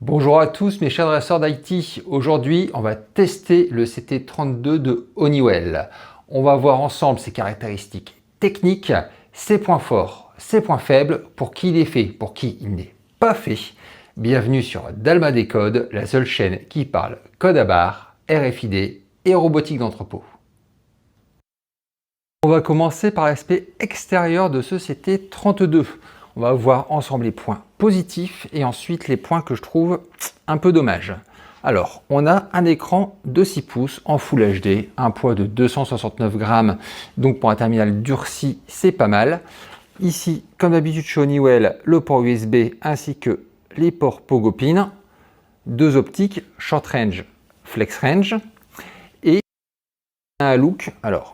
Bonjour à tous mes chers dresseurs d'IT. Aujourd'hui, on va tester le CT32 de Honeywell. On va voir ensemble ses caractéristiques techniques, ses points forts, ses points faibles, pour qui il est fait, pour qui il n'est pas fait. Bienvenue sur Dalma Décode, la seule chaîne qui parle code à barre, RFID et robotique d'entrepôt. On va commencer par l'aspect extérieur de ce CT32. On va voir ensemble les points positifs et ensuite les points que je trouve un peu dommages. Alors, on a un écran de 6 pouces en Full HD, un poids de 269 grammes, donc pour un terminal durci, c'est pas mal. Ici, comme d'habitude chez Honeywell, le port USB ainsi que les ports Pogo Pin, deux optiques, Short Range, Flex Range, et un look. Alors,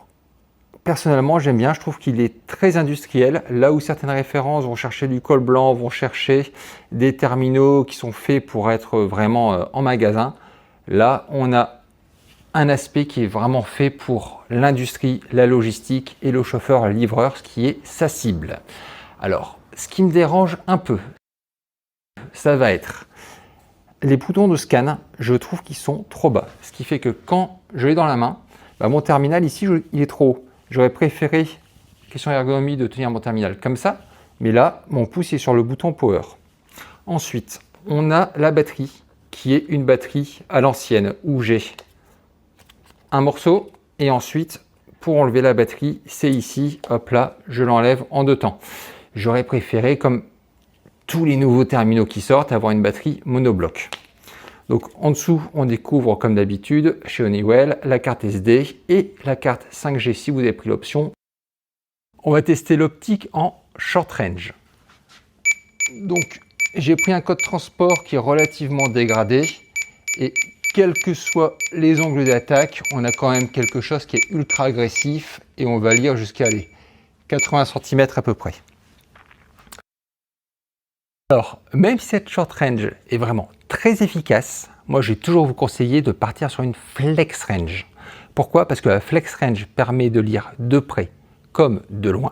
personnellement, j'aime bien, je trouve qu'il est très industriel. Là où certaines références vont chercher du col blanc, vont chercher des terminaux qui sont faits pour être vraiment en magasin, là, on a un aspect qui est vraiment fait pour l'industrie, la logistique et le chauffeur-livreur, ce qui est sa cible. Alors, ce qui me dérange un peu, ça va être les boutons de scan. Je trouve qu'ils sont trop bas, ce qui fait que quand je l'ai dans la main, mon terminal ici, il est trop haut. J'aurais préféré, question ergonomie, de tenir mon terminal comme ça, mais là, mon pouce est sur le bouton Power. Ensuite, on a la batterie, qui est une batterie à l'ancienne, où j'ai un morceau, et ensuite, pour enlever la batterie, c'est ici, hop là, je l'enlève en deux temps. J'aurais préféré, comme tous les nouveaux terminaux qui sortent, avoir une batterie monobloc. Donc en dessous, on découvre comme d'habitude chez Honeywell la carte SD et la carte 5G si vous avez pris l'option. On va tester l'optique en short range. Donc j'ai pris un code transport qui est relativement dégradé et quels que soient les angles d'attaque, on a quand même quelque chose qui est ultra agressif et on va lire jusqu'à les 80 cm à peu près. Alors, même si cette short range est vraiment très efficace, moi j'ai toujours vous conseillé de partir sur une flex range. Pourquoi? Parce que la flex range permet de lire de près comme de loin.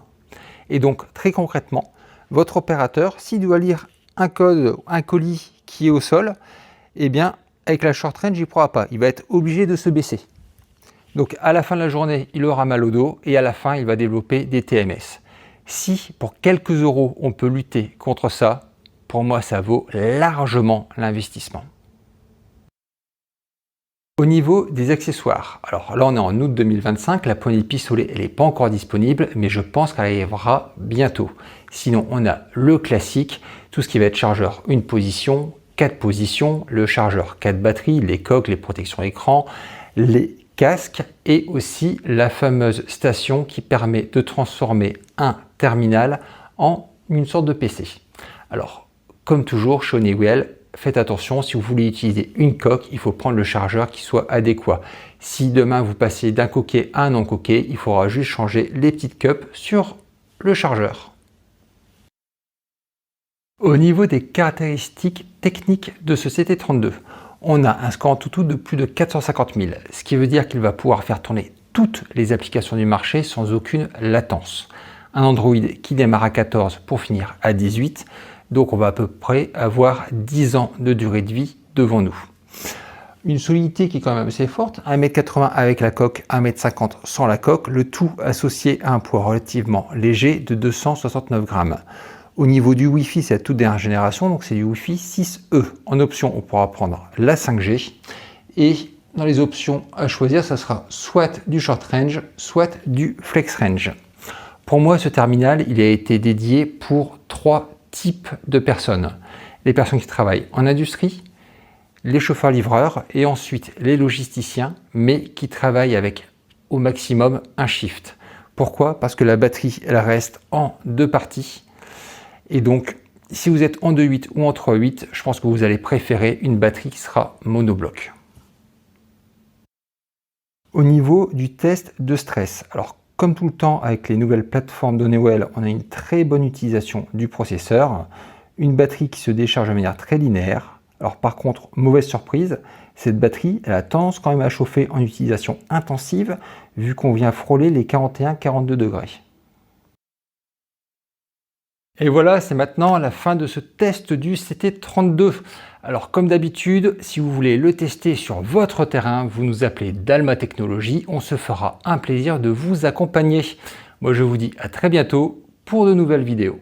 Et donc, très concrètement, votre opérateur, s'il doit lire un code, un colis qui est au sol, eh bien, avec la short range, il ne pourra pas. Il va être obligé de se baisser. Donc, à la fin de la journée, il aura mal au dos et à la fin, il va développer des TMS. Si, pour quelques euros, on peut lutter contre ça, pour moi, ça vaut largement l'investissement. Au niveau des accessoires, alors là on est en août 2025, la poignée de pistolet elle n'est pas encore disponible, mais je pense qu'elle arrivera bientôt. Sinon on a le classique, tout ce qui va être chargeur une position, 4 positions, le chargeur 4 batteries, les coques, les protections écran, les casques et aussi la fameuse station qui permet de transformer un terminal en une sorte de PC. Alors, comme toujours chez Honeywell, faites attention, si vous voulez utiliser une coque, il faut prendre le chargeur qui soit adéquat. Si demain vous passez d'un coquet à un non coquet, il faudra juste changer les petites cups sur le chargeur. Au niveau des caractéristiques techniques de ce CT32, on a un score Antutu de plus de 450 000, ce qui veut dire qu'il va pouvoir faire tourner toutes les applications du marché sans aucune latence. Un Android qui démarre à 14 pour finir à 18, donc on va à peu près avoir 10 ans de durée de vie devant nous. Une solidité qui est quand même assez forte, 1,80 m avec la coque, 1,50 m sans la coque, le tout associé à un poids relativement léger de 269 grammes. Au niveau du Wi-Fi, c'est la toute dernière génération, donc c'est du Wi-Fi 6E. En option, on pourra prendre la 5G et dans les options à choisir, ça sera soit du short range, soit du flex range. Pour moi, ce terminal, il a été dédié pour 3 types de personnes. Les personnes qui travaillent en industrie, les chauffeurs-livreurs et ensuite les logisticiens, mais qui travaillent avec au maximum un shift. Pourquoi? Parce que la batterie, elle reste en 2 parties. Et donc, si vous êtes en 2.8 ou en 3.8, je pense que vous allez préférer une batterie qui sera monobloc. Au niveau du test de stress, alors comme tout le temps avec les nouvelles plateformes d'Honeywell, on a une très bonne utilisation du processeur, une batterie qui se décharge de manière très linéaire. Alors par contre, mauvaise surprise, cette batterie elle a tendance quand même à chauffer en utilisation intensive vu qu'on vient frôler les 41-42 degrés. Et voilà, c'est maintenant la fin de ce test du CT32. Alors comme d'habitude, si vous voulez le tester sur votre terrain, vous nous appelez Dalma Technologies, on se fera un plaisir de vous accompagner. Moi je vous dis à très bientôt pour de nouvelles vidéos.